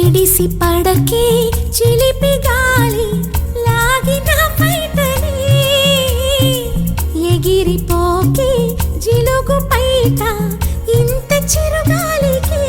ఎగిసి పడకే చిలిపి గాలి లాగిన పైటని ఎగిరిపోకే జిలుగు పైట ఇంత చిరుగాలికి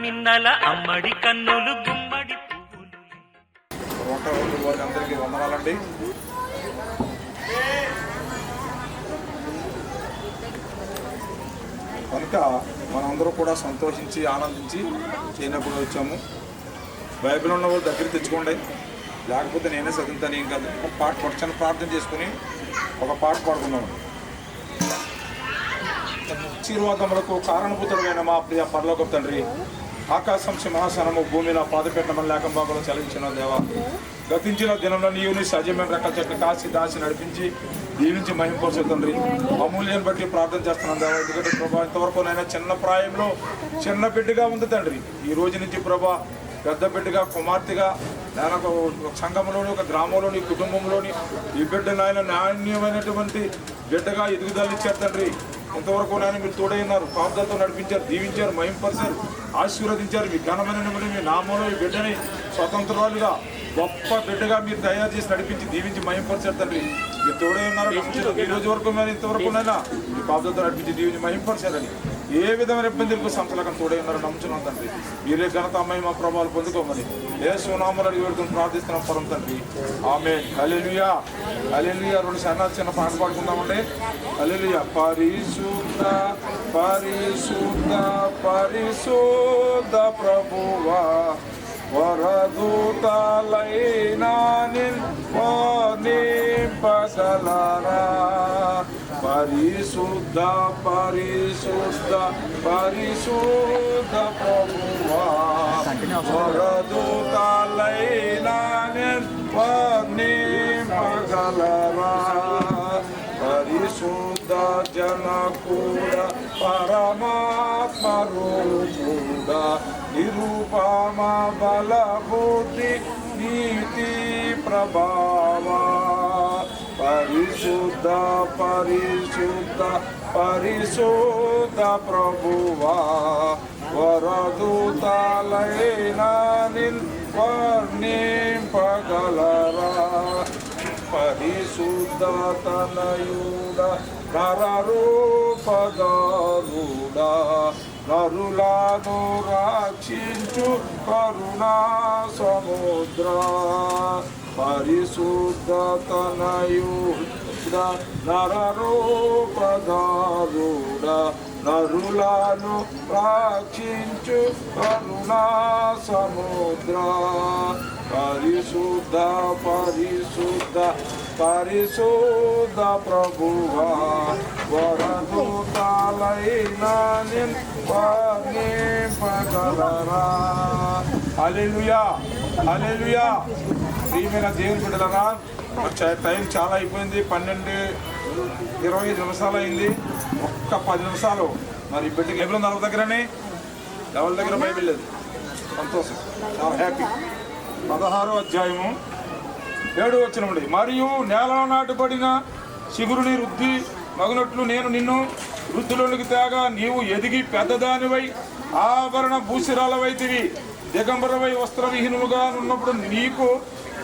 మిన్నల అమ్మడి కన్నులు గుమ్మడి పువ్వులు. అందరికీ వందనాలండి. కనుక మనందరూ కూడా సంతోషించి ఆనందించి చేయనప్పుడు వచ్చాము. బైబిల్ ఉన్న వాళ్ళు దగ్గర తెచ్చుకోండి, లేకపోతే నేనే చదువుతాను. ఏం కాదు, ఒక పాట చిన్న ప్రార్థన చేసుకుని ఒక పాట పాడుకున్నాము. ఆశీర్వాదములకు కారణభూతుడమైన మా ప్రియ పరలోకపు తండ్రి, ఆకాశం సింహాసనము భూమిలో పాదపెట్టడం లేకంబాగులో చలించిన దేవ, గతించిన దినంలో నీవు నీ సజీవమైన రెక్కల చెట్టు కాసి దాసి నడిపించి దీవించి మహింపరచు తండ్రి. అమూల్యాన్ని బట్టి ప్రార్థన చేస్తున్నాను దేవ. ఎందుకంటే ప్రభా, ఇంతవరకు నైనా చిన్న ప్రాయంలో చిన్న బిడ్డగా ఉంది తండ్రి. ఈ రోజు నుంచి ప్రభా పెద్ద బిడ్డగా, కుమార్తెగా, నేను ఒక సంఘంలోని, ఒక గ్రామంలోని, కుటుంబంలోని ఈ బిడ్డ నాయన నాణ్యమైనటువంటి బిడ్డగా ఎదుగుదల ఇచ్చారు తండ్రి. ఇంతవరకు నాయన మీరు తోడై ఉన్నారు, కాపుదలతో నడిపించారు, దీవించారు, మహింపరిచారు, ఆశీర్వదించారు. మీ ఘనమైన మీ నామంలో ఈ బిడ్డని స్వతంత్రాలుగా గొప్ప బిడ్డగా మీరు తయారు చేసి నడిపించి దీవించి మహింపరిచారు తండ్రి. మీరు తోడై ఉన్నారు. ఈ రోజు వరకు ఇంతవరకునైనా మీ కాపుదలతో నడిపించి దీవించి మహింపరిచారని ఏ విధమైన ఇబ్బందులకు సంస్థలకు తోడై ఉన్నారో నమ్ముచున్నాం తండ్రి. మీరే ఘనత అమ్మాయి మా ప్రభావాలు పొందుకోమని యేసు నామములో వేడుకొని ప్రార్థిస్తున్నాం పరం తండ్రి. ఆమేన్. హల్లెలూయా, హల్లెలూయా. రెండు చిన్న పాట పాడుకుందామండి. హల్లెలూయా. పరిశుద్ధ పరిశుద్ధ పరిశుద్ధ ప్రభువా, వరదూతలైనా నింపగలరా. పరిశుద్ధ పరిశుద్ధ పరిశుద్ధ ప్రభువా, వరదూతలైనా నింపగలరా. పరిశుద్ధ జనకూడ పరమాత్మ రూపుడ, నిరూపమ బల బుద్ధి నీతి ప్రభావ. పరిశుద్ధ పరిశుద్ధ పరిశుద్ధ ప్రభువా, వరదూతలైనా వర్ణింపగలరా. పరిశుద్ధ తనయుడ నరరూపదారుడ, నరులను రక్షించు కరుణా సముద్ర. పరిశుద్ధ తనయుడ నరరూపదారుడ, నరులను రక్షించు కరుణా సముద్ర. పరిశుద్ధ పరిశుద్ధ పరిశుద్ధ ప్రభువా, వరదూతలై నింపగలరా. హల్లెలూయా, హల్లెలూయా. ప్రియమైన దేవుని బిడ్డలారా, టైం చాలా అయిపోయింది. 12:25 నిమిషాలు అయింది. ఒక్క 10 నిమిషాలు మరి బిడ్డకి ఎవరు నలుగురు దగ్గరనే ఎవరి దగ్గర బైబిల్ లేదు. సంతోషం, చాలా హ్యాపీ. 16వ అధ్యాయము 7వ వచనం. మరియు నేలలో నాటబడిన చిగురుని వృద్ధి మగునట్లు నేను నిన్ను వృద్ధిలోనికి తేగా నీవు ఎదిగి పెద్దదానివై ఆభరణ భూషిరాలవైతివి. దిగంబరవై వస్త్రవిహీనముగా ఉన్నప్పుడు నీకు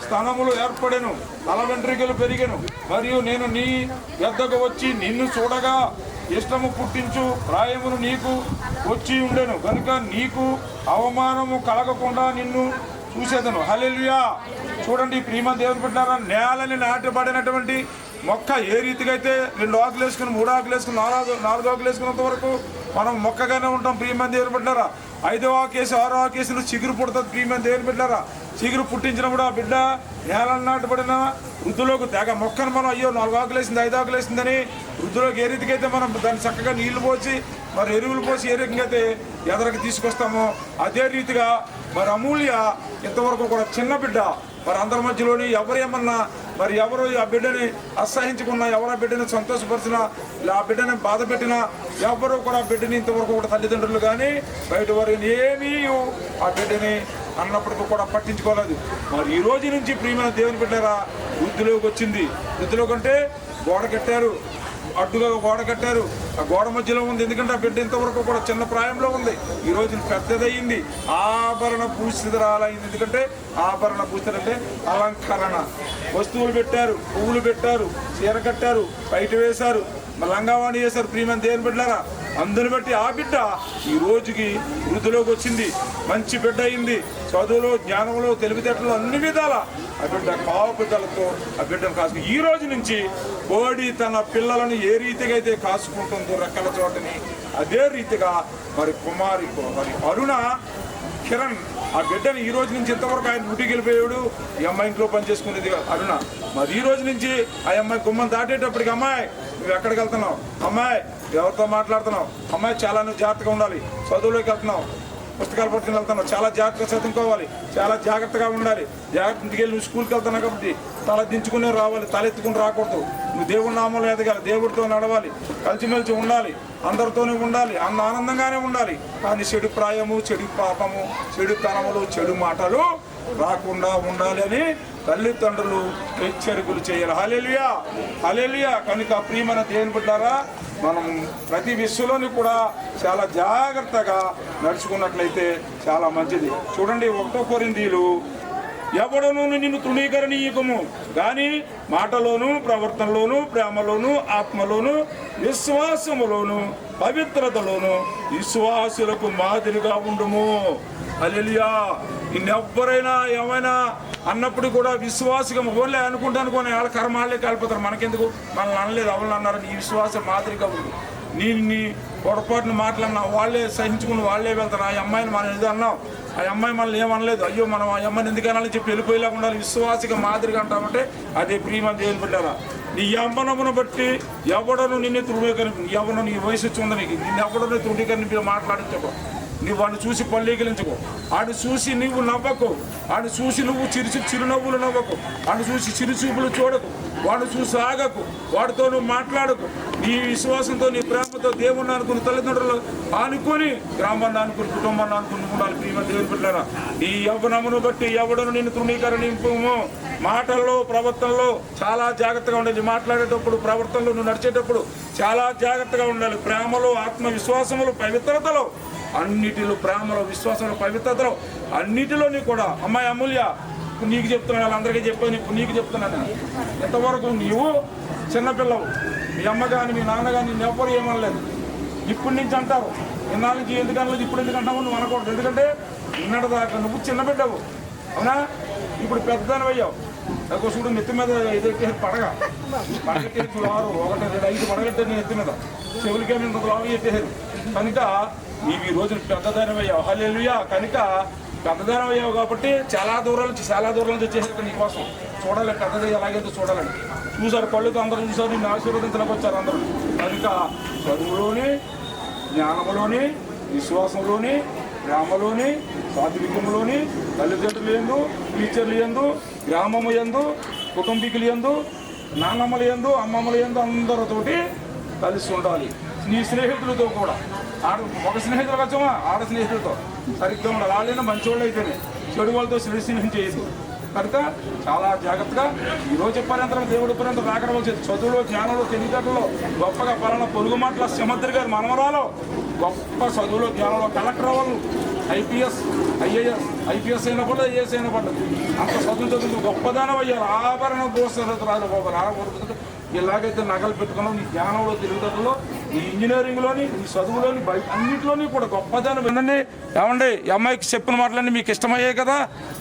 స్థానములు ఏర్పడెను, తల వెంట్రుకలు పెరిగెను. మరియు నేను నీ యొద్దకు వచ్చి నిన్ను చూడగా ఇష్టము పుట్టించు ప్రాయమును నీకు వచ్చి ఉండెను కనుక నీకు అవమానము కలగకుండా నిన్ను చూసేదను. హల్లెలూయా. చూడండి ప్రియమ దేవుని బిడ్డలారా, నేలని నాటబడినటువంటి మొక్క ఏ రీతిగా అయితే 2 ఆకులు వేసుకుని 3 ఆకులు వేసుకుని 4 ఆకులు వేసుకున్నంత వరకు మనం మొక్కగానే ఉంటాం. ప్రియమైన దేవుని బిడ్డలారా, 5వ ఆకు వేసి 6వ ఆకు వేసి చిగురు పుడుతుంది. ప్రియమైన దేవుని బిడ్డలారా, చిగురు పుట్టించినప్పుడు ఆ బిడ్డ నేలను నాటబడిన వృద్ధులోకి తెగ మొక్కను మనం అయ్యో 4 ఆకులు వేసింది 5 ఆకులు వేసిందని వృద్ధులోకి ఏ రీతికి అయితే మనం దాన్ని చక్కగా నీళ్లు పోసి మరి ఎరువులు పోసి ఏ రకంగా అయితే ఎదరికి తీసుకొస్తామో అదే రీతిగా మరి అమూల్య ఇంతవరకు కూడా చిన్న బిడ్డ మరి అందరి మధ్యలోని ఎవరు ఏమన్నా మరి ఎవరు ఆ బిడ్డని అసహించుకున్నా, ఎవరు ఆ బిడ్డని సంతోషపరిచినా, ఆ బిడ్డని బాధ పెట్టినా ఎవరు కూడా ఆ బిడ్డని ఇంతవరకు కూడా తల్లిదండ్రులు కానీ బయట వారు ఏమీ ఆ బిడ్డని అన్నప్పటికీ కూడా పట్టించుకోలేదు. మరి ఈ రోజు నుంచి ప్రియమైన దేవుని బిడ్డరా వృద్ధిలోకి వచ్చింది. వృద్ధిలోకి అంటే గోడ కట్టారు, అడ్డుగా గోడ కట్టారు. ఆ గోడ మధ్యలో ఉంది, ఎందుకంటే ఆ బిడ్డ ఇంతవరకు కూడా చిన్న ప్రాయంలో ఉంది. ఈ రోజు పెద్దదయ్యింది, ఆభరణ భూషితురాలైంది. ఎందుకంటే ఆభరణ భూషితులు అంటే అలంకరణ. వస్తువులు పెట్టారు, పువ్వులు పెట్టారు, చీర కట్టారు, బయట వేశారు, లంగావాణి చేశారు. ప్రియమైన దేవుని బిడ్డలారా, అందుని బట్టి ఆ బిడ్డ ఈ రోజుకి వృద్ధిలోకి వచ్చింది, మంచి బిడ్డ అయింది. చదువులో, జ్ఞానంలో, తెలివితేటలో అన్ని విధాల ఆ బిడ్డ కాపుదలతో ఆ బిడ్డను కాసుకు ఈ రోజు నుంచి కోడి తన పిల్లలను ఏ రీతిగా అయితే కాసుకుంటుందో రెక్కల చోటని అదే రీతిగా మరి కుమారి మరి అరుణ కిరణ్ ఆ బిడ్డని ఈ రోజు నుంచి ఇంతవరకు ఆయన డ్యూటీకి వెళ్ళిపోయాడు. ఈ అమ్మాయి ఇంట్లో పనిచేసుకునేది అరుణ. మరి ఈ రోజు నుంచి ఆ అమ్మాయి గుమ్మం దాటేటప్పటికి అమ్మాయి నువ్వు ఎక్కడికి వెళ్తున్నావు, అమ్మాయి ఎవరితో మాట్లాడుతున్నావు, అమ్మాయి చాలా నువ్వు జాగ్రత్తగా ఉండాలి, చదువులోకి వెళ్తున్నావు, పుస్తకాలు పట్టుకుని వెళ్తున్నావు, చాలా జాగ్రత్తగా చదువుకోవాలి, చాలా జాగ్రత్తగా ఉండాలి. జాగ్రత్తకి వెళ్ళి నువ్వు స్కూల్కి వెళ్తున్నావు కాబట్టి తల దించుకునే రావాలి, తలెత్తుకుని రాకూడదు. నువ్వు దేవుడి నామంలో ఎదగాలి, దేవుడితో నడవాలి, కలిసిమెలిసి ఉండాలి, అందరితోనే ఉండాలి, ఆనందంగానే ఉండాలి. కానీ చెడు ప్రాయము, చెడు పాపము, చెడు తనములు, చెడు మాటలు రాకుండా ఉండాలి అని తల్లిదండ్రులు హెచ్చరికలు చేయాలి. హల్లెలూయా, హల్లెలూయా. కనుక ప్రియమైన దేవుని బిడ్డలారా, మనం ప్రతి విషయంలోని కూడా చాలా జాగ్రత్తగా నడుచుకున్నట్లయితే చాలా మంచిది. చూడండి 1 కొరింథీయులు ఎవడను నిన్ను తృణీకరణీయకము కానీ మాటలోను, ప్రవర్తనలోను, ప్రేమలోను, ఆత్మలోను, విశ్వాసములోను, పవిత్రతలోను విశ్వాసులకు మాదిరిగా ఉండుము. హల్లెలూయా. నిన్నెవ్వరైనా ఏమైనా అన్నప్పుడు కూడా విశ్వాసగా ఓన్లే అనుకుంటాను కొని వాళ్ళ కర్మ వాళ్ళే కాలిపోతారు. మనకెందుకు, మనల్ని అనలేదు ఎవరు అన్నారని ఈ విశ్వాసం మాదిరిగా ఉంది. నీ పొరపాటును మాటలన్నా వాళ్ళే సహించుకుని వాళ్ళే వెళ్తారు. ఆ అమ్మాయిని మనం ఏదో అన్నాం, ఆ అమ్మాయి మనల్ని ఏమనలేదు, అయ్యో మనం ఆ అమ్మాయిని ఎందుకనాలని చెప్పి వెళ్ళిపోయేలాగా ఉండాలి. విశ్వాసగా మాదిరిగా అంటామంటే అదే ప్రియమైన దేవుని బిడ్డలారా. నీ యవ్వనమును బట్టి ఎవడను నిన్ను తృణీకరి, ఎవరు నీ వయసు వచ్చి నీకు నిన్ను ఎవడను తృణీకరించి మాట్లాడించకో. నువ్వు వాడిని చూసి పళ్ళీకిలించుకో, వాడిని చూసి నువ్వు నవ్వకు, వాడిని చూసి నువ్వు చిరునవ్వులు నవ్వకు, వాడిని చూసి చిరుచూపులు చూడకు, వాడిని చూసి ఆగకు, వాడితో నువ్వు మాట్లాడకు. నీ విశ్వాసంతో, నీ ప్రేమతో దేవుణ్ణి అనుకుని, తల్లిదండ్రులు అనుకుని, గ్రామాన్ని అనుకుని, కుటుంబాన్ని అనుకుని ఉండాలి. ప్రియమైన దేవుని బిడ్డలారా, నీ యవ్వనమును బట్టి ఎవడను నిన్ను తృణీకరింపము. మాటల్లో, ప్రవర్తనలో చాలా జాగ్రత్తగా ఉండాలి. మాట్లాడేటప్పుడు, ప్రవర్తనలో, నువ్వు నడిచేటప్పుడు చాలా జాగ్రత్తగా ఉండాలి. ప్రేమలో, ఆత్మవిశ్వాసములు, పవిత్రతలో అన్నిటిలో, ప్రేమలో, విశ్వాసంలో, పవిత్రతలో అన్నిటిలోని కూడా అమ్మాయి అమూల్య నీకు చెప్తున్నాను, వాళ్ళందరికీ చెప్పాను, ఇప్పుడు నీకు చెప్తున్నాను. ఎంతవరకు నీవు చిన్నపిల్లవు, మీ అమ్మ కానీ మీ నాన్న కానీ నిన్ను ఎవ్వరు ఏమనలేదు. ఇప్పటి నుంచి అంటారు, ఇన్నాళ్ళ నుంచి ఎందుకు అనలేదు, ఇప్పుడు ఎందుకు అంటావు నువ్వు అనకూడదు. ఎందుకంటే నిన్నటి దాకా నువ్వు చిన్న బిడ్డవు, అవునా? ఇప్పుడు పెద్దదాని అయ్యావు. నాకు చూడు నెత్తి మీద ఎదురు పడగట్టేసి చూడు, 6, 1, 2, 5 పడగట్టే నెత్తి మీద, చెవులకేమి ఇంత లావు ఎట్టేసారు. కనుక నీవు ఈ రోజు పెద్దదానం అయ్యావు. హల్లెలూయా. కనుక పెద్దదానం అయ్యావు కాబట్టి చాలా దూరాల నుంచి వచ్చేసారు నీకోసం. చూడాలి పెద్దది ఎలాగైతే చూడాలని చూసారు, కళ్ళుతో అందరూ చూసారు, నిన్ను ఆశీర్వదించడానికి వచ్చారు అందరూ. కనుక చదువులోని, జ్ఞానంలోని, విశ్వాసంలోని, ప్రేమలోని, సాత్వికంలోని, తల్లిదండ్రులు యందు, టీచర్లు యందు, గ్రామము యందు, కుటుంబీకులు యందు, నాన్నమ్మలు యందు, అమ్మమ్మలు యందు అందరితోటి కలిసి ఉండాలి. నీ స్నేహితులతో కూడా ఒక స్నేహితులు వచ్చామా ఆడ స్నేహితులతో సరిగ్గా ఉండాలి. వాళ్ళైనా మంచివాళ్ళు అయితేనే, చెడు వాళ్ళతో స్నేహం చేయదు. కనుక చాలా జాగ్రత్తగా ఈరోజు చెప్పారంతరం దేవుడి పర్యంత రాకడం వచ్చేది. చదువులో, జ్ఞానంలో, తెలివితేటలో గొప్పగా పలానా పొరుగు మాటల సింహద్రి గారు మనవరాలో గొప్ప చదువులో, జ్ఞానంలో కలెక్టర్ అవ్వాలి, ఐపీఎస్, ఐపీఎస్ అయినా పడదు, ఐఏఎస్ అయినా పడదు. అంత చదువు గొప్పదానం అయ్యారు. ఆభరణ దోషాలు రాదు బాబు. ఇలాగైతే నగలు పెట్టుకున్నాం నీ జ్ఞానంలో, తెలివితేటలో, ఈ ఇంజనీరింగ్లోని, ఈ చదువులోని, అన్నింటిలోని కూడా గొప్పదానం వినండి. ఏమండి, ఈ అమ్మాయికి చెప్పిన మాటలన్నీ మీకు ఇష్టమయ్యాయి కదా.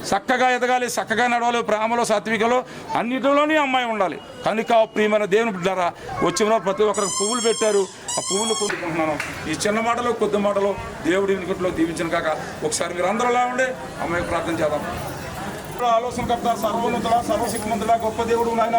చక్కగా ఎదగాలి, చక్కగా నడవాలి, ప్రేమలో, సాత్వికలో అన్నిటిలోని అమ్మాయి ఉండాలి. కనుక ప్రియమైన దేవుని బిడ్డారా, వచ్చిన ప్రతి ఒక్కరికి పువ్వులు పెట్టారు. ఆ పువ్వులు కొట్టుకుంటున్నాను. ఈ చిన్న మాటలు, కొద్ది మాటలు దేవుడి ఇంట్లో దీవించిన కాక ఒకసారి మీరు అందరూ ఎలా ఉండే అమ్మాయికి ప్రార్థన చేద్దాం. ఆలోచనకర్త, సర్వోన్నతుడ, సర్వశక్తిమంతుడా, గొప్ప దేవుడు నాయన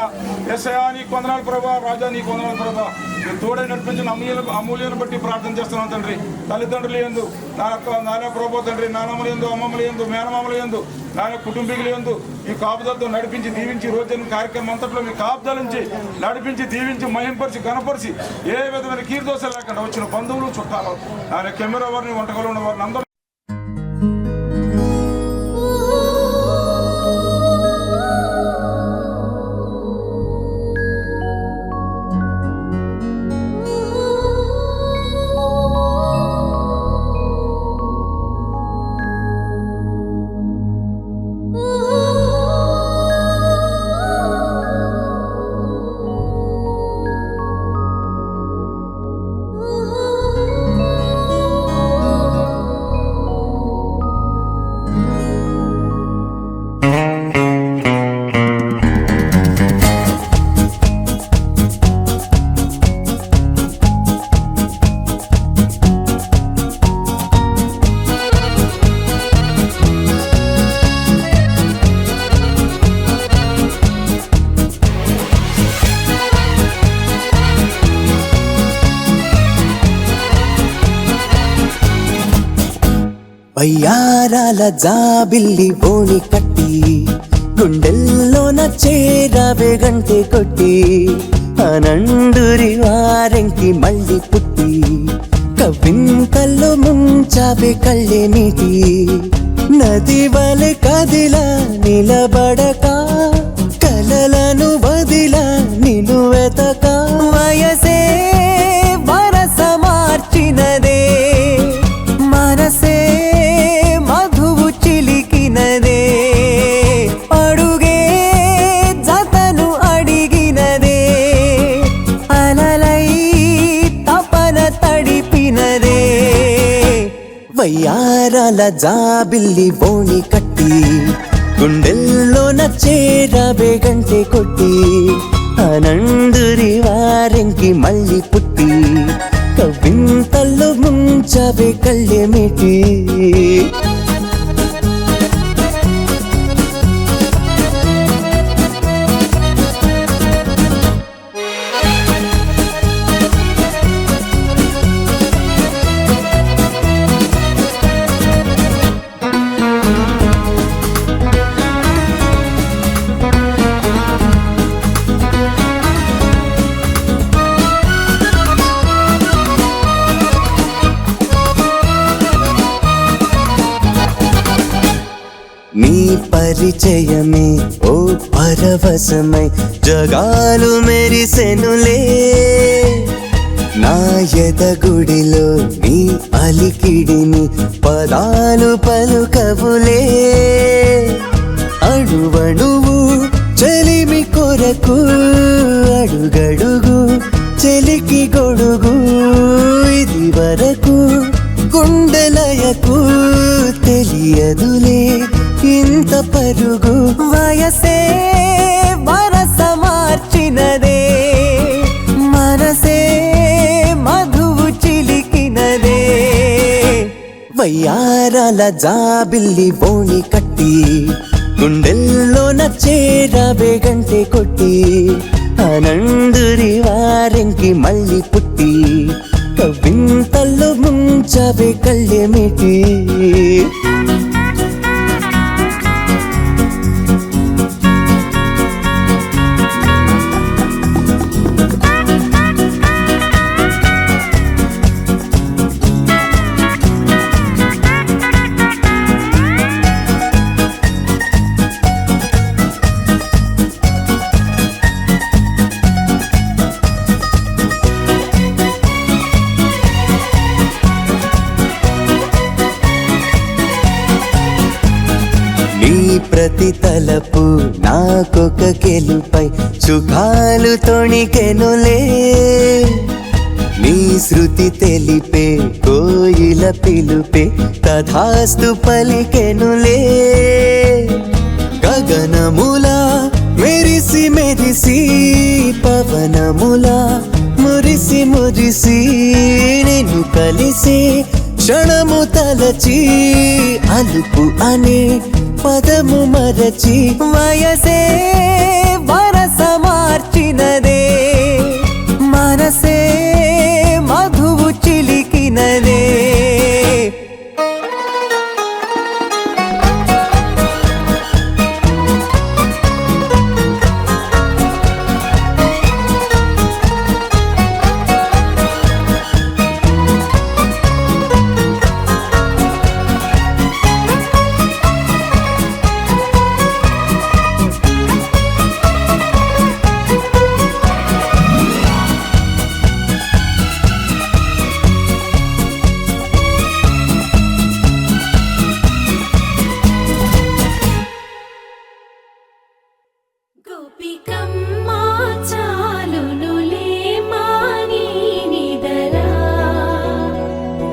యేసయ్యా నీకు వందనాలు ప్రభా. రాజా నీకు వందనాలు ప్రభా. మీరు తోడై నడిపించిన అమూల్యాన్ని బట్టి ప్రార్థన చేస్తున్నాను తండ్రి. తల్లిదండ్రులు యందు, నాన్న ప్రభా తండ్రి, నానమ్మలు యందు, అమ్మమ్మలు యందు, మేనమామలు యందు, నాయన కుటుంబీకులు యందు ఈ కాపుదలతో నడిపించి దీవించి రోజు కార్యక్రమం అంతట్లో మీ కాపుదల నుంచి నడిపించి దీవించి మహింపరిచి గణపరిచి ఏ విధమైన కీర్దోషాలు లేకుండా వచ్చిన బంధువులు, చుట్టాలు, ఆయన కెమెరా వారిని, వంటకాలు ఉన్న వారిని అందరూ వయ్యారాల జాబిల్లి బోణి కట్టి గుండెల్లోన చేరావే గంటె కొట్టి అనండురి వారెంకి మళ్ళీ పుట్టి కవింతల్లో ముంచావే కళ్ళే నీటి నది వలె కదిలా నిలబడక కలలను వదిలా నిలువెతక వయసే వరస మార్చినదే మనసే మధువు చిలికినదే అడుగే జతను అడిగినదే అలలై తపన తడిపినదే వయ్యారాల జాబిల్లి బోణి కట్టి గుండెల్లోన చేరావే గంటె కొట్టి అనండురి వారెంకి మళ్ళీ పుట్టి కవింతల్లో ముంచావే కళ్ళేమిటి నీ పరిచయమే ఓ పరవశమై జగాలు మెరిసెనులే నా ఎదగుడిలో నీ అలికిడిని పదాలు పలుకవులే అడువడువు చెలిమి కొరకు అడుగడుగు చెలికి గొడుగు ఇది వరకు గుండెలయకు తెలియదులే ఇంత పరుగు వయసే వరస మార్చినదే మనసే మధువు చిలికినదే వయ్యారాల జాబిల్లి బోణి కట్టి గుండెల్లోన చేరావే గంటె కొట్టి అనండురి వారెంకి మళ్ళీ పుట్టి కవింతల్లో ముంచవే కళ్ళెమిటి ప్రతి తలపు నాకొక గెలుపై సుఖాలు తొణికెనులే నీ శృతి తెలిపే కోయిల పిలుపే తథాస్తు పలికెనులే గగనములా మెరిసి మెరిసి పవనములా మురిసి మురిసి నిన్ను కలిసే క్షణము తలచి అలుపు అనే పదము మరచి వయసే వరస మార్చినదే మనసే మధువు చిలికినదే గోపికమ్మా చాలునులే మాని నిదరా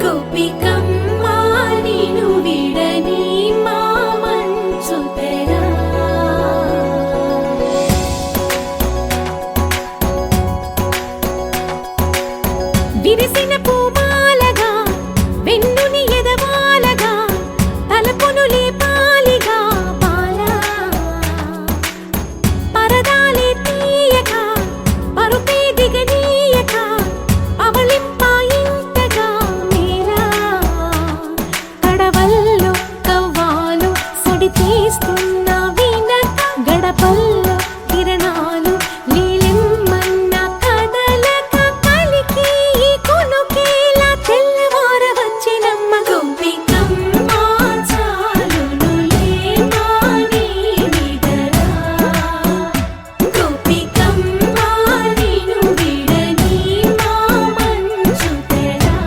గోపికమ్మా నిను విడని మా మంచు తెరా విరిసిన పూమాలగా వెన్నుని ఎదవాలగా తలపును లేపాలిగా బాలా పరదాలే తీయక పరుపే దిగనీయక అవళింపాయింతగా మీరా కడవల్లో కవ్వాలు సడి చేస్తున్న వినక గడపల్లో కిరణాలు నీలిమ్మన్న కదలక కలికి కొనుకేలా తెల్లవార వచ్చినమ్మ గోపికమ్మా చాలునులే మాని నిదరా గోపికమ్మా నిను విడని మా మంచు తెరా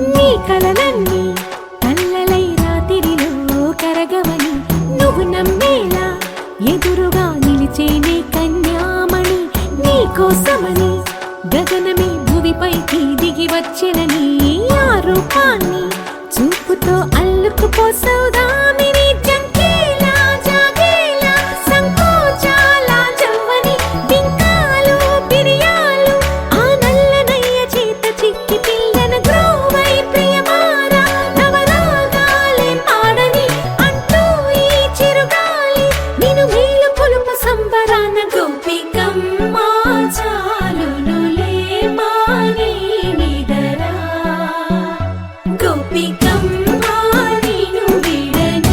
నీ కలలన్నీ కల్లలై రాత్రిలో కరగవని నువ్వు నమ్మేలా ఎదురుగా నిలిచేనే కన్యామణి నీ కోసమని గగనమే భువిపైకి దిగి వచ్చెనని ఆ రూపాన్ని చూపుతో అల్లుకుపోసౌదామిని జంకేలా జాగేలా సంకోచాల జవ్వని బింకాలు బిరియాలు ఆ నల్లనయ్య చేత చిక్కి పిల్లన గ్రోవై ప్రియమారా నవరాగాలే పాడని అంటూ ఈ చిరుగాలి నిన్ను మేలు కొలుపు సంబరాన గోపికమ్మా చాలునులే మాని నిదరా గోపికమ్మా నిను విడని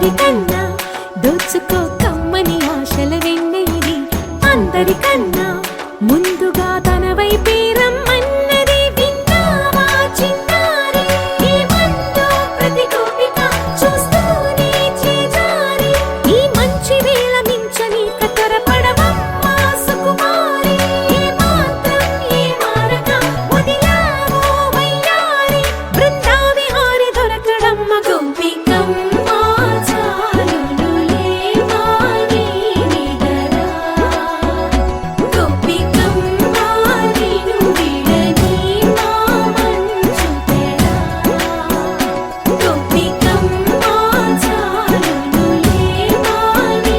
అందరికన్నా దోచుకో కమ్మని ఆశల వెన్నెలిది అందరికన్నా ముందుగా తన వైపే రమ్మన్నది విన్నావా చిన్నారి ఏమందో ప్రతి గోపిక చూస్తూనే చేజారి ఈ మంచి వేళ మించని కతరపడవమ్మా సుకుమారి ఏ మాత్రం ఏ మారక వదిలావో వయ్యారి బృందావిహారి దొరకడమ్మ గోపికమ్మ చాలునులే మాని నిదరా గోపికమ్మ నిను విడని మా మంచు తెరా గోపికమ్మ చాలునులే మాని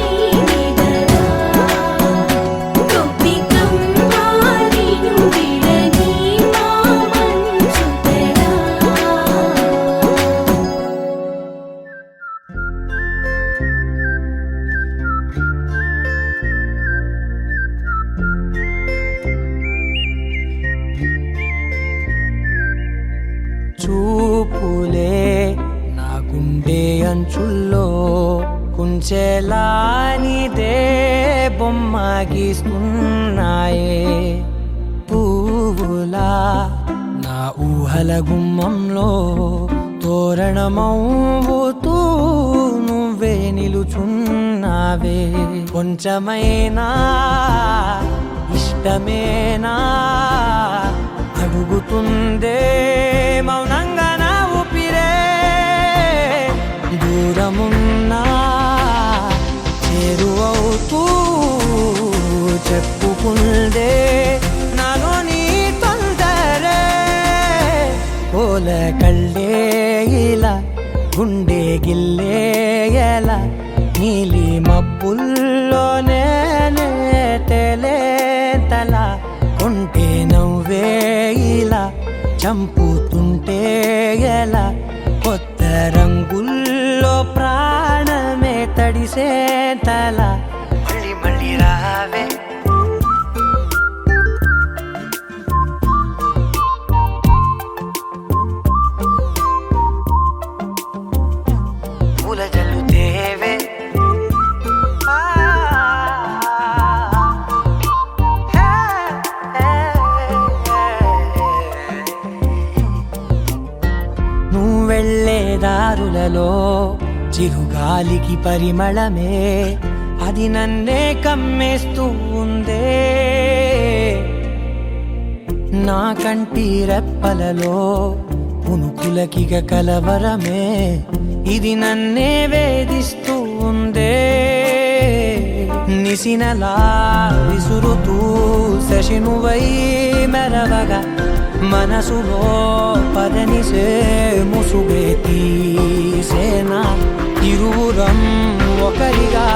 నిదరా గోపికమ్మ నిను విడని మా మంచు తెరా చూపులే నా గుండె అంచుల్లో కుంచెలానిదే బొమ్మ గీస్తున్నాయే పువ్వులా నా ఊహల గుమ్మంలో తోరణమవుతూ నువ్వే నిలుచున్నావే కొంచెమైనా ఇష్టమేనా అడుగుతుందే మౌనంగా నా ఊపిరే దూరమున్నా చేరువవుతూ చెప్పుకుందే నాలో నీ తొందరే పోల కళ్ళే ఇలా గుండె గిల్లే ఎలా నీలి మబ్బుల్లోనే తేలేంతల కొంటే నవ్వే ఇలా చంపుతుంటే ఎలా కొత్త రంగుల్లో ప్రాణమే తడిసే తల మళ్ళీ మళ్ళీ రావే పూల జల్లుతేవే నువ్వు వెళ్ళే దారులలో చిరుగాలికి పరిమళమే అది నన్నే కమ్మేస్తూ ఉందే నా కంటి రెప్పలలో పునుకులకిగ కలవరమే ఇది నన్నే వేధిస్తూ ఉందే నిసినలా విసురుతూ శశినువై మెరవగా మనసులో పదనిసే ముసుగే తీసేనా ఇరువురం ఒకరిగా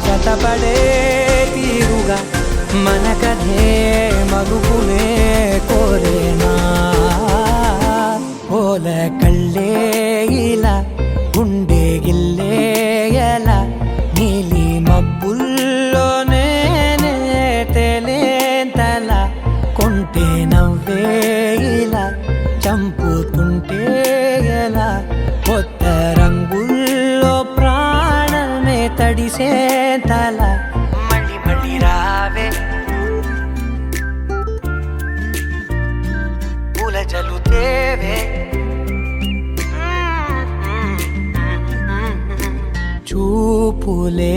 జతపడే తీరుగా మన కథే మగుపునే కోరేనా పోల కళ్ళే ఇలా గుండె గిల్లే ఎలా నీలి మబ్బుల్లోనే తేలేంతల కొంటే నవ్వే ఇలా చంపుతుంటే ఎలా కొత్త రంగుల్లో ప్రాణమే తడిసే తల మళ్ళీ మళ్ళీ రావే పూల జలుతేవే చూపులే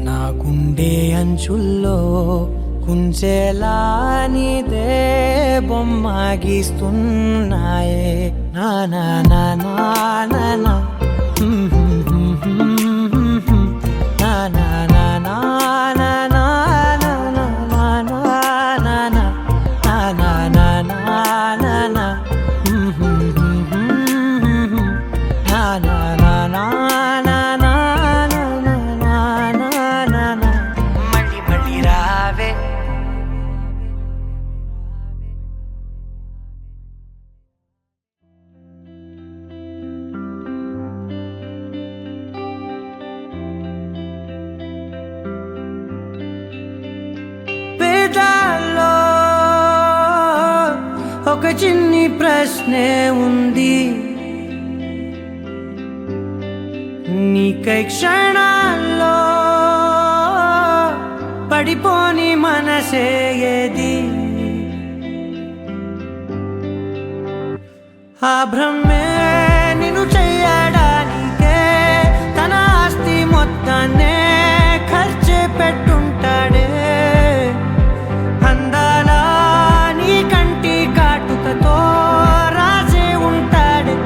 నా గుండె అంచుల్లో కుంచెలానిదే బొమ్మ గీస్తున్నాయే నా నా నా నా నా నా నా నా నా నా నా నా మళ్ళీ మళ్ళీ రావే వేదాల్లో ఒక చిన్ని ప్రశ్నే ఉంది నీ కై క్షణాల్లో పడిపోని మనసే ఏది ఆ భ్రమే నిన్ను చెయ్యడానికే తన ఆస్తి మొత్తాన్నే ఖర్చు పెట్టుంటాడే అందాల నీ కంటి కాటుకతో రాసే ఉంటాడే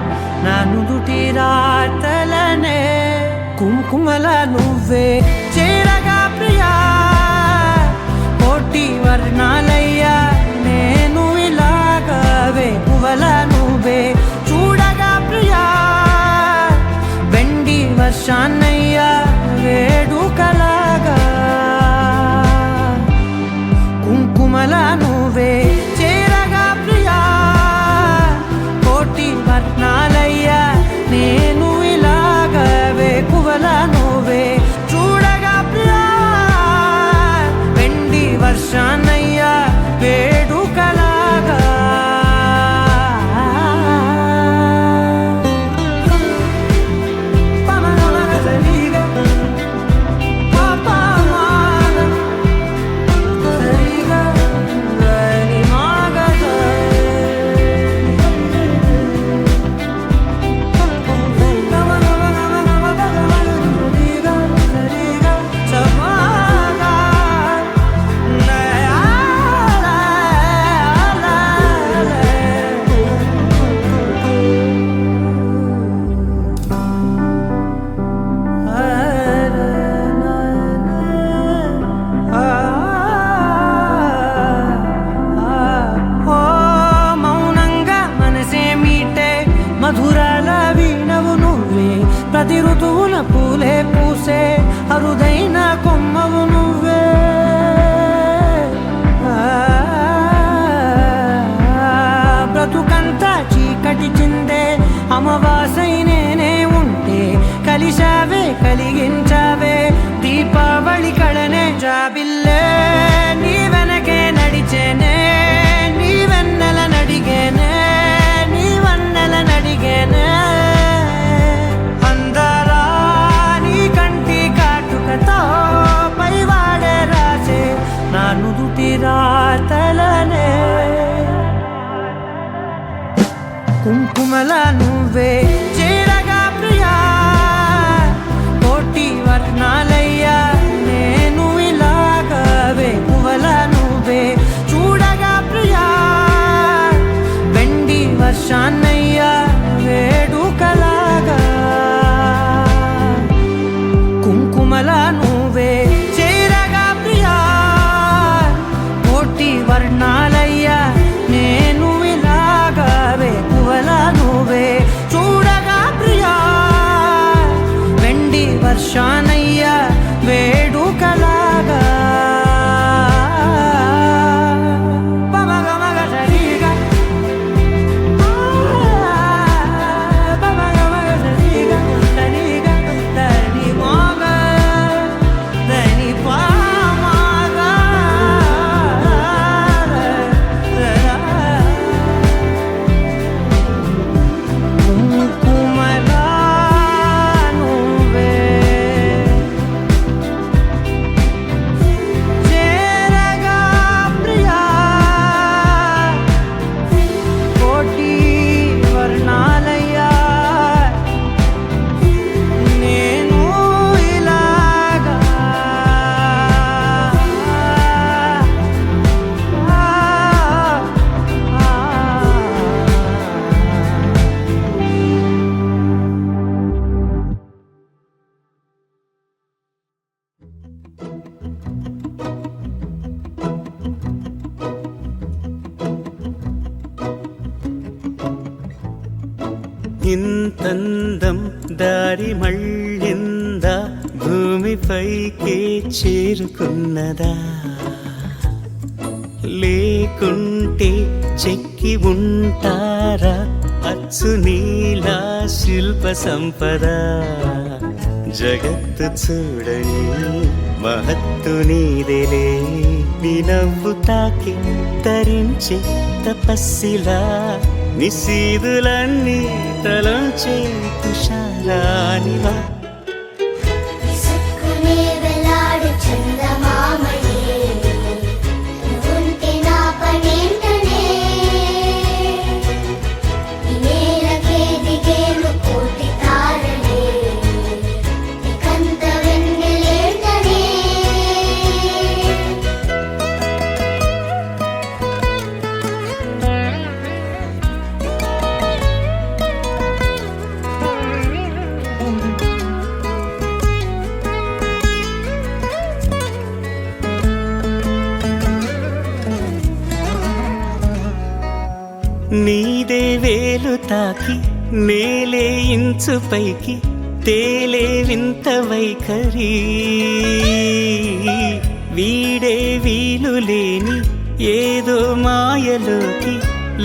నా నుదుటి రాతలనే కుంకుమల నువ్వే చేరగా ప్రియా కోటి వర్ణాలయ్యా నేను ఇలాగవే పువ్వల నువ్వే చూడగా ప్రియా వెండి వర్షాన్నయ్యా వేడుకలాగా కుంకుమల నువ్వే చేరగా ప్రియా కోటి వర్ణాలయ్యా నేను ఇలాగవే పువ్వల నువ్వే చూడగా ప్రియా వెండి వర్షాన్నయ్యా వేడుకలాగా మధురాల వీణవు నువ్వే ప్రతి ఋతువున పూలే పూసే అరుదైన కొమ్మవు నువ్వే బ్రతుకంతా చీకటి చిందే అమవాసై నేనే ఉంటే కలిశావే కలిగించావే దీపావళి కళనే జాబిల్లే నీ వెనకే నడిచేనే నీ వెన్నెల నడిగేనే నీ వన్నెల నడిగేనే అందరా నీ కంటి కాటుకతో పైవాడే రాసే నా నుదుటి రాతలనే కుంకుమల నువ్వే చేరగా ప్రియా కోటి వర్ణాలయ్యా నేను ఇలాగవే పువ్వల నువ్వే చూడగా ప్రియా వెండి వర్షాన్నయ్యా వేడుకలాగా కుంకుమల నువ్వే చేరగా ప్రియా కోటి వర్ణాలయ్యా నేను ఇలాగవే పువ్వల నువ్వే చూడగా ప్రియా వెండి వర్షానయ్యా వేడుకలాగా ఇంతందం దారి మళ్ళిందా భూమిపైకే చేరుకున్నదా లేకుంటే చెక్కి ఉంటారా అచ్చు నీలా శిల్ప సంపద జగత్తు చూడని మహత్తు నీదేలే నీ నవ్వు తాకి తరించే తపస్సిలా నిశీదులన్నీ తలంచే తుషారానివా వేలు తాకి నేలే ఇంచు పైకి తేలే వింత వైఖరి వీడే వీలు లేని ఏదో మాయలోకి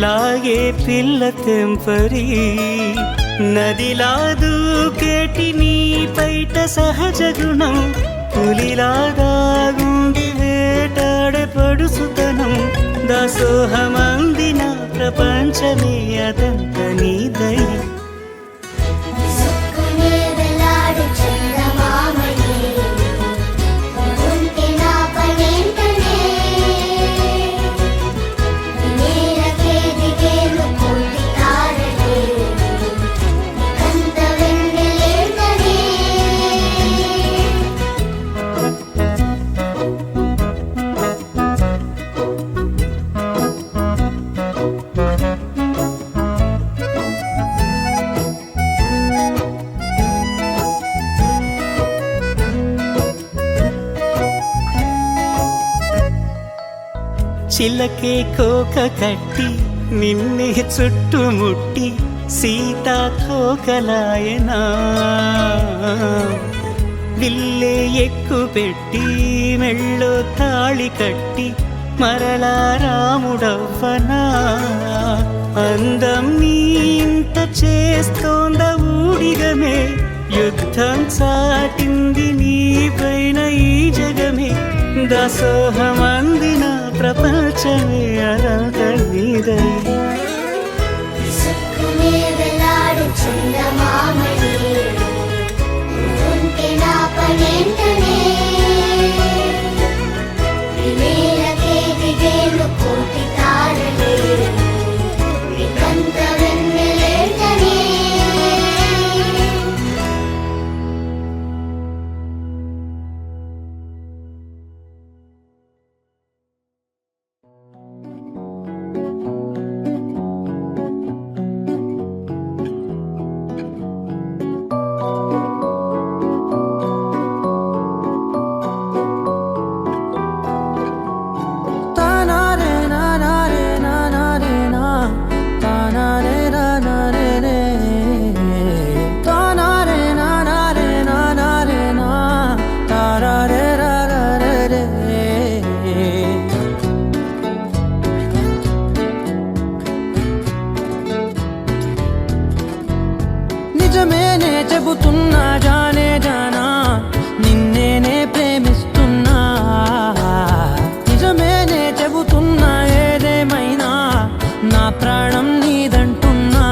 లాగే పిల్ల తెంపరి నదిలా దూకేటి నీ పైట సహజ గుణం పులిలాగా గుండి వేటాడే పడుసుతనం దాసోహమందిన ప్రపంచమే అదంత నీదై సుక్కునే వెలాడు చందమామయే ఉంటే నా పనేంటనే నేలకే దిగేను కోటి తారలే కంత వెన్నెలేంటనే చిలకే కోక కట్టి నిన్నే చుట్టుముట్టి సీతాకోకలాయనా విల్లే ఎక్కు పెట్టి మెళ్ళో తాళి కట్టి మరలా రాముడవ్వనా అందం నీ ఇంత చేస్తోంద ఊడిగమే యుద్ధం చాటింది నీ పైన ఈ జగమే దాసోహమందిన ప్రపంచమే అదంత నీదై సుక్కునే వెలాడు చందమామయే ఉంటే నా పనేంటనే నేలకే దిగేను కోటి తారలే కంత వెన్నెలేంటనే నిజమేనే చెబుతున్నా జానే జానా నిన్నేనే ప్రేమిస్తున్నా నిజమేనే చెబుతున్నా ఏదేమైనా నా ప్రాణం నీదంటున్నా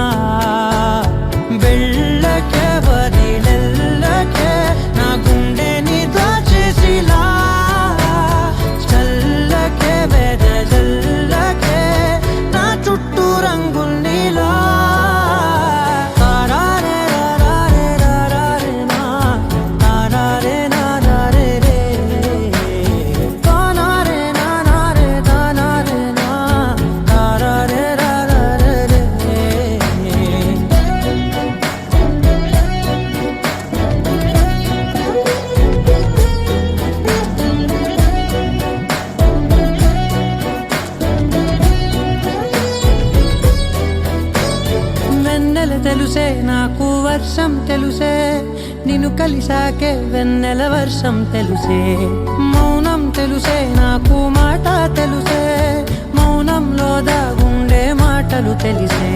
వెళ్ళకే వదిలెల్లకే నా గుండెని దాచేసిలా చల్లకే వెదజల్లకే నా చుట్టూ రంగుల్నిలా తెలుసే నాకు వర్షం తెలుసే నిన్ను కలిసాకే వెన్నెల వర్షం తెలుసే మౌనం తెలుసే నాకు మాట తెలుసే మౌనంలో దాగుండే మాటలు తెలిసే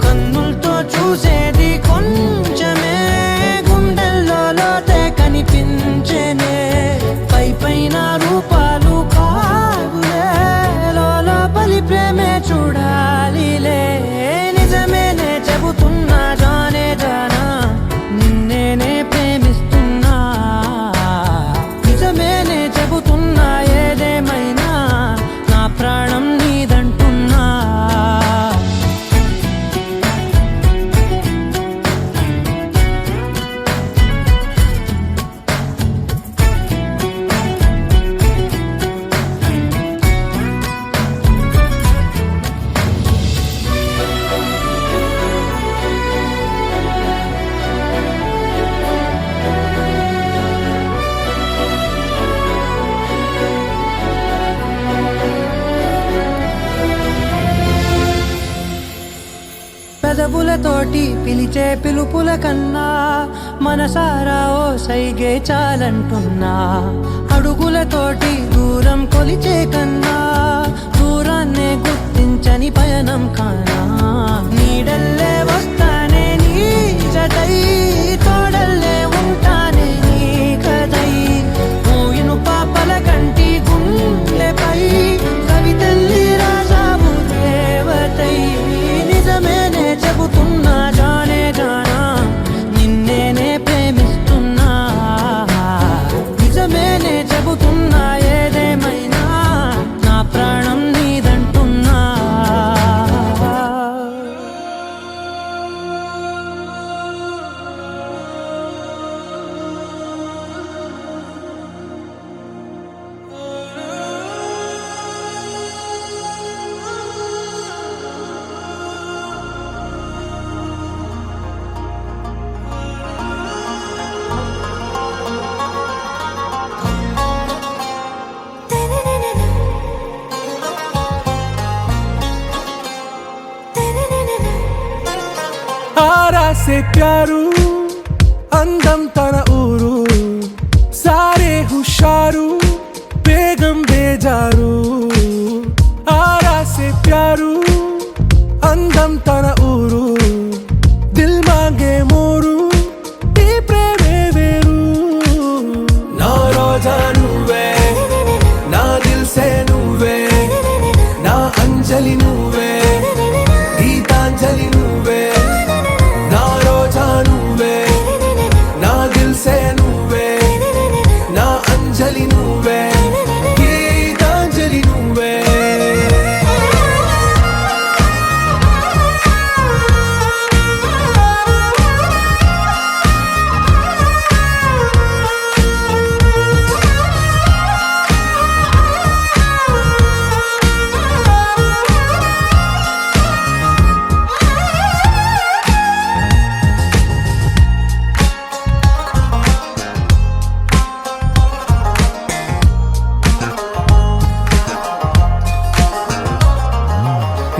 కన్నులతో చూసేది కొంచెమే గుండెల్లో లోతే కనిపించేనే పై పైన రూపాలు కాదులే లోపలి ప్రేమే చూడాలిలే నిజమేనే చెబుతున్నా జానే జానా నిన్నేనే ప్రేమిస్తున్నా నిజమేనే చెబుతున్నా ఏదేమైనా నా ప్రాణం నీదంటున్నా పెదవులతోటి పిలిచే పిలుపుల కన్నా మనసారా ఓ సైగే చాలంటున్నా. అడుగులతోటి దూరం కొలిచే కన్నా దూరాన్నే గుర్తించని పయనం కానా. నీడల్లే వస్తానే నీ జతై, తోడల్లే ఉంటానే నీ కదై. మూయిను పాపల కంటి గుండెపై కవితల్లి రాజావు దేవతై. నిజమేనే చెబుతున్నా జానే జానా, నిన్నేనే ప్రేమిస్తున్నా. నిజమేనే చెబుతున్నా ఏదేమైనా నా ప్రాణం నీదంటున్నా. आरा से प्यारू అందం తన ఊరు సారే హుషారు బేగం బేజారు. ఆరా సే ప్యారు అందం తన ఊరు దిల్ మాంగే మోరు ఈ ప్రేమే వేరు. నా రోజా నువ్వే, నా దిల్ సే నువ్వే, నా అంజలి నువ్వే, గీతాంజలి నువ్వే. నా రోజా నువ్వే, నా దిల్ సే నువ్వే, నా అంజలి నువ్వే, గీతాంజలి నువ్వే.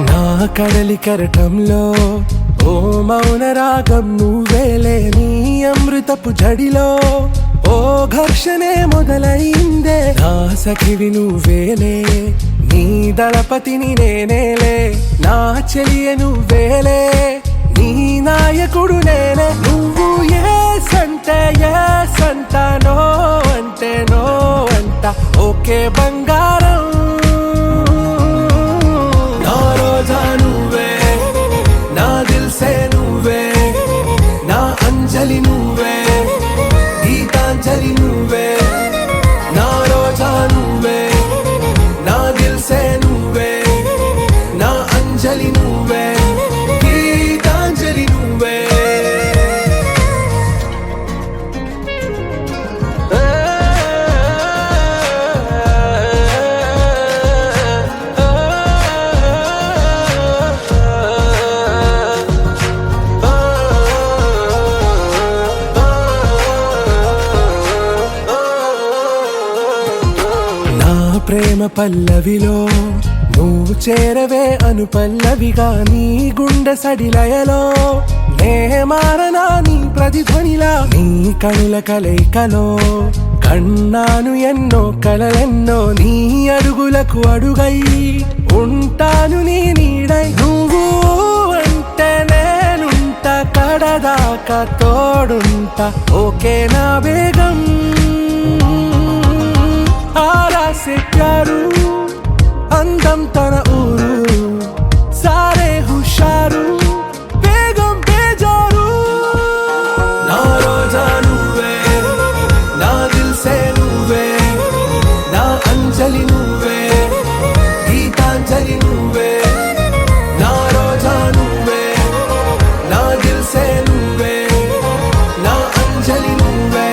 నా కడలి కరటంలో ఓ మౌన రాగం నువ్వేలే. నీ అమృతపు జడిలో ఓ ఘర్షణే మొదలైందే. నా సఖివి నువ్వేలే, నీ దళపతిని నేనేలే. నా చెలియ నువ్వేలే, నీ నాయకుడు నేనే. నువ్వు ఏ సంటే ఏ సంట, నో అంటే నో అంట. ఓకే బంగారం. నా రోజా నువ్వే, నా దిల్ సే నువ్వే, నా అంజలి నువ్వే, గీతాంజలి నువ్వే. నా రోజా నువ్వే, నా దిల్ సే నువ్వే, నా అంజలి నువ్వే, గీతాంజలి నువ్వే. నా ప్రేమ పల్లవిలో నువ్వు చేరవే అను పల్లవిగా. నీ గుండె సడిలయలో నే మారనా నీ ప్రతిధ్వనిలా. నీ కనుల కలయికలో కన్నాను ఎన్నో కలలెన్నో. నీ అడుగులకు అడుగై ఉంటాను నీ నీడై. నువ్వు అంటే నేనుంట కడదాకా తోడుంటా. ఓకే నా బేగం. ఆరా సే ప్యారు అందం తన ఊరు సారే హుషారు బేగం బేజారు. నా రోజా నువ్వే, నా దిల్ సే నువ్వే, నా అంజలి నువ్వే, గీతాంజలి నువ్వే. నా రోజా నువ్వే, నా దిల్ సే నువ్వే, నా అంజలి నువ్వే,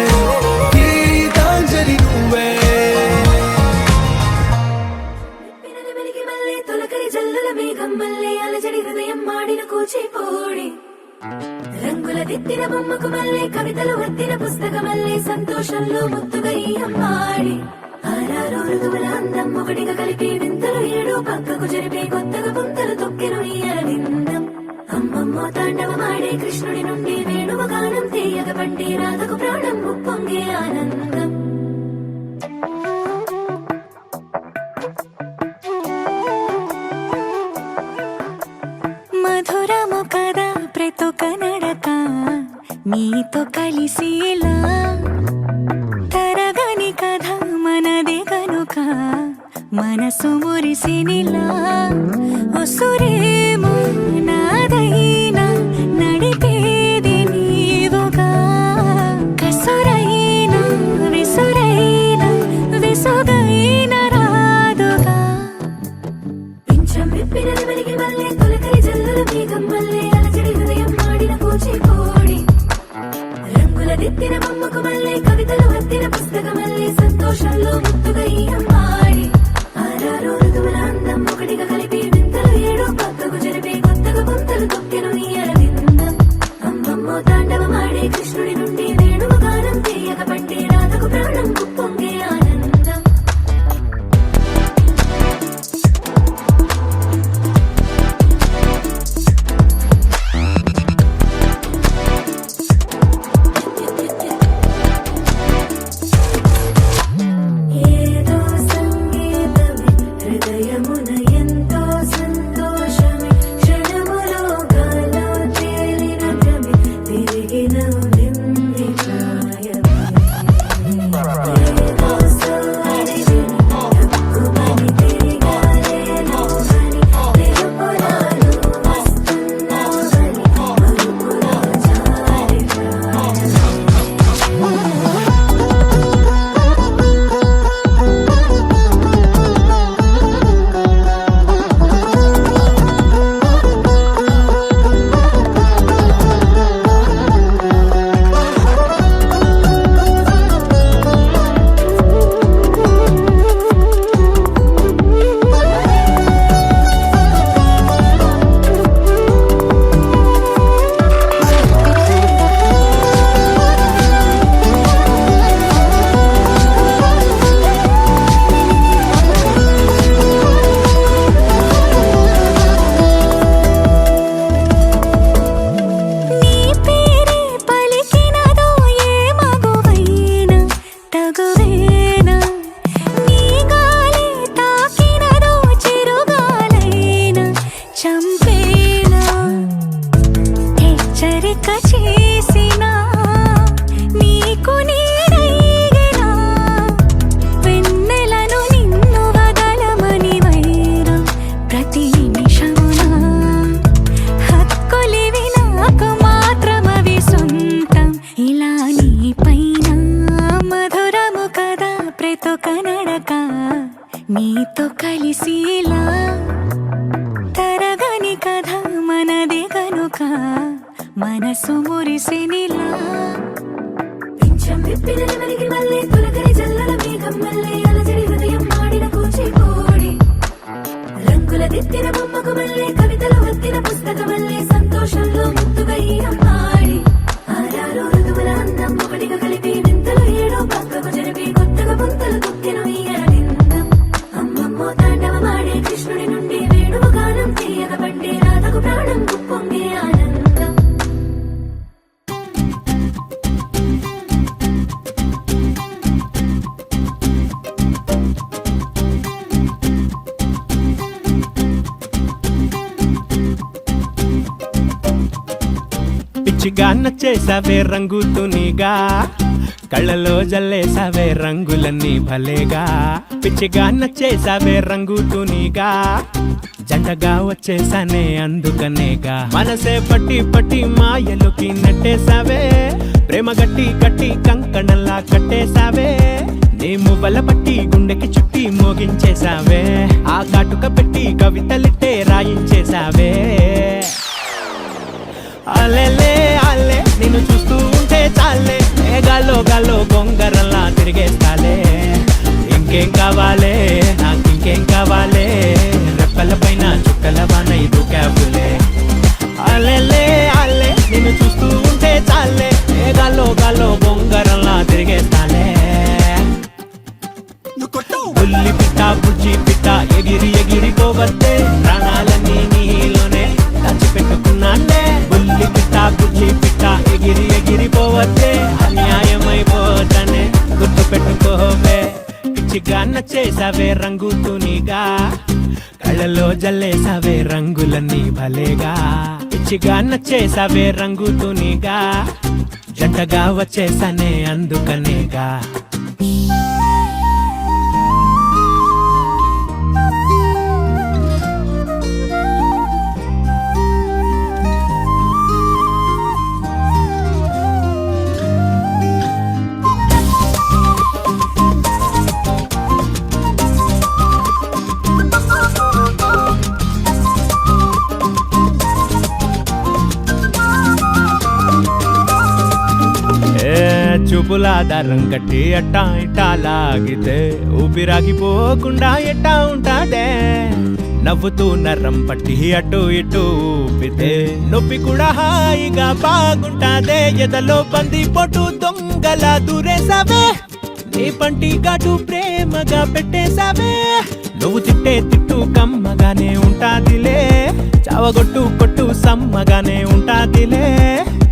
గీతాంజలి నువ్వే. తొలకరి జల్లుల మేఘం మల్లే అలజడి హృదయం మాడిన కూచిపోడి. రంగుల దిద్దిన బొమ్మకు మల్లే కవితలు వద్దిన పుస్తకమల్లే సంతోషంలో ముద్దుగా ఈ అమ్మాడి. ఆరారు ఋతువుల అందం ఒకటిగా కలిపి వింతలు ఏడు పక్కకు జరిపే కొత్తగా పుంతలు తొక్కెను ఈ అరవిందం. అమ్మమ్మ అమ్మమ్మో తాండవమాడే కృష్ణుడి నుండి వేణువు గానం తీయగ పండి రాధకు ప్రాణం ఉప్పొంగే ఆనందం మధురము కదా ప్రతి ఒక్క నడక నీతో కలిసేలా తరగని కథ మనదే కనుక మనసు మురిసినిలా ఉసురేమో నాదైనా నడిపేది నీవుగా కసురైనా విసురైనా విసుగైన రాదుగా పింఛం విప్పిన వెలిగి మల్లె తొలకరి జల్లుల మేఘం మల్లె అలజడి హృదయం మాడిన కూచిపూడి రంగుల దిద్దిన బొమ్మకు మల్లె కవితలు వత్తిన పుస్తకం మల్లె సంతోషంలో ముత్తుగా ఈ అమ్మాడి ఆరారు ఋతువుల అందం ఒకటిగా కలిపి వింతలు ఏడు పక్కకు జరిపి కొత్తగా గుంతలు తొక్కెను ఈ అరవిందం అమ్మమ్మో తాండవమాడే కృష్ణుడి నుండి వేణువు గానం తీయగ పండి రాధకు ప్రాణం ఉప్పొంగే ఆనందం ఏదో సంగీతమే హృదయమున ఎంతో సంతోషమే క్షణములో గాలో తేలిన భ్రమే తిరిగి నవ్వింది ప్రాయమే ఏదో సోయని తక్కువని తిరిగాలేను అని తెలుపురాను వస్తున్నావని మరుపులో జారి ప్రాయమే నీ పేరే పలికినదో ఏ మగువైనా తగువేనా నీ గాలి తాకినదో చిరుగాలైనా చంపేనా హెచ్చరిక చేసినా నీకు నీడైగనా వెన్నెలను నిన్ను వదలమని వైరా ప్రతి నిమిషమునా హక్కులివి నాకు మాత్రమవి సొంతం ఇలా నీ పైన మధురము కదా ప్రతి ఒక్క నడక నీతో కలిసిలా తరగని కథ మనదే కనుక మనసు మురిసినిలా పింఛం విప్పిన వెలిగి మల్లె తొలకరి జల్లుల మేఘం మల్లె అలజడి హృదయం మాడిన కూచిపూడి రంగుల దిద్దిన బొమ్మకు మల్లె కవితలు వత్తిన పుస్తకం మల్లె సంతోషంలో ముత్తుగా ఈ అమ్మాడి ఆరారు ఋతువుల అందం ఒకటిగా కలిపి వింతలు ఏడు పక్కకు జరిపి కొత్తగా గుంతలు తొక్కెను ఈ అరవిందం అమ్మమ్మో తాండవమాడే కృష్ణుడి నుండి వేణువు గానం తీయగ పండి రాధకు ప్రాణం ఉప్పొంగే ఆనందం పిచ్చిగా నచ్చేసావే రంగుతునిగా కళ్ళలో జల్లేసావే రంగులన్నీ భలేగా పిచ్చిగా నచ్చేసావే రంగుతునిగా జంటగా వచ్చేసానే అందుకనేగా మనసే పట్టి పట్టి మాయలోకి నెట్టేసావే ప్రేమ గట్టి కట్టి కంకణంలా కట్టేసావే నీ మువ్వల పట్టి గుండెకి చుట్టి మోగించేసావే ఆ కాటుక పెట్టి కవితలిట్టే రాయించేసావే అలెలే అల్లే నిన్ను చూస్తూ ఉంటే చాలే గాల్లో గాల్లో గొంగరల్లా తిరిగేస్తాలే ఇంకేం కావాలే నాకు ఇంకేం కావాలే రెప్పల పైన చుక్కల వాన ఇది క్యాబులే అలెలే అల్లే నిన్ను చూస్తూ ఉంటే చాలే గాల్లో గాల్లో గొంగరల్లా తిరిగేస్తాలే బుల్లి పిట్ట బుజ్జి పిట్ట ఎగిరి ఎగిరిపోవద్దే ప్రాణాలన్నీ నీలోనే దాచిపెట్టుకున్నానే బుజ్జి పిట్ట ఎగిరి ఎగిరిపోవద్దే అన్యాయమైపోతనే గుర్తు పెట్టుకోవే పిచ్చిగా నచ్చేసావే రంగు తునిగా కళ్ళలో జల్లేసావే రంగులన్నీ భలేగా పిచ్చిగా నచ్చేసావే రంగు తునిగా జంటగా వచ్చేసానే అందుకనేగా చూపుల దారం కట్టి అట్టా ఇట్టా లాగితే ఊపిరాగిపోకుండా ఎట్టా ఉంటాడే నవ్వుతూ నరం పట్టి అటు ఇటు ఊపితే నొప్పి కూడా హాయిగా బాగుంటాదే ఎదలో బంది పొట్టు దొంగల దూరేసావే నీ పంటి ఘాటు ప్రేమగా పెట్టేసావే నువ్వు తిట్టే తిట్టు కమ్మగానే ఉంటాదిలే చావగొట్టు కొట్టు సమ్మగానే ఉంటాదిలే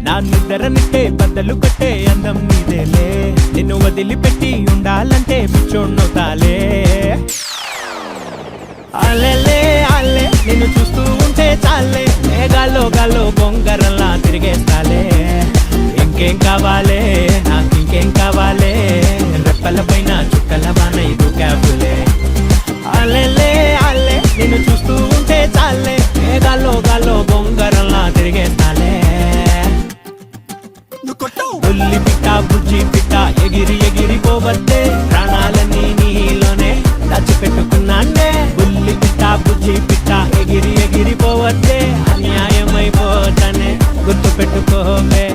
నా నిద్ర నిట్టే బద్దలు కట్టే అందం నీదేలే నిన్ను వదిలిపెట్టి ఉండాలంటే పిచ్చోడ్నవుతాలే అల్లెలే అల్లే నిన్ను చూస్తూ ఉంటే చాలే మేఘాల్లో గాల్లో బొంగరంలా తిరిగేస్తాలే ఇంకేం కావాలే నాకు ఇంకేం కావాలే రెప్పల పైన చుక్కల వాన ఇది క్యాబులే అల్లెలే అల్లే నిన్ను చూస్తూ ఉంటే చాలే మేఘాల్లో గాల్లో బొంగరంలా తిరిగేస్తాలే బుల్లి పిట్ట బుజ్జి పిట్ట ఎగిరి ఎగిరిపోవద్దే ప్రాణాలన్నీ నీలోనే దాచిపెట్టుకున్నానే బుల్లి పిట్ట బుజ్జి పిట్ట ఎగిరి ఎగిరిపోవద్దే అన్యాయమైపోతానే గుర్తు పెట్టుకోవే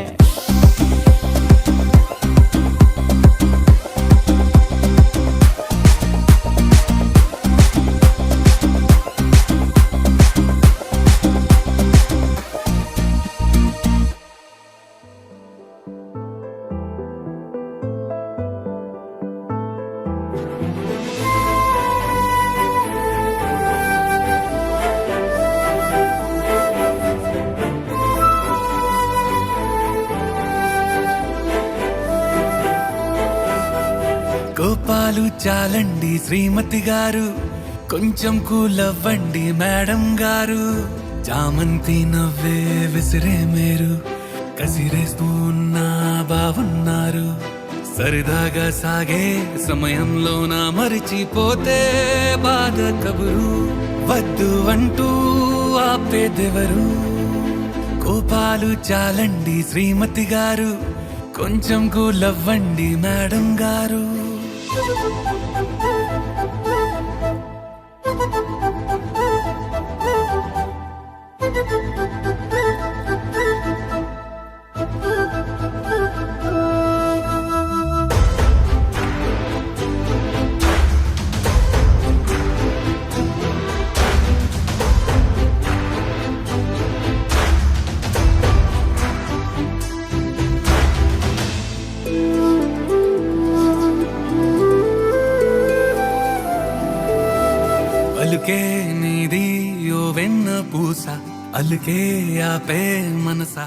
కోపాలు చాలండి శ్రీమతి గారు కొంచెం కూలవ్వండి మేడం గారు చామంతి నవ్వే విసిరే మేరు కసిరేస్తూ ఉన్నా బాగున్నారు సరిదాగా సాగే సమయంలోన మరిచిపోతే బాధ కబురు వద్దు అంటూ ఆపేదెవరు కోపాలు చాలండి శ్రీమతి గారు కొంచెం కూలవ్వండి మేడం గారు అలుకే నీది ఓ వెన్న పూస అలుకే ఆపే మనసా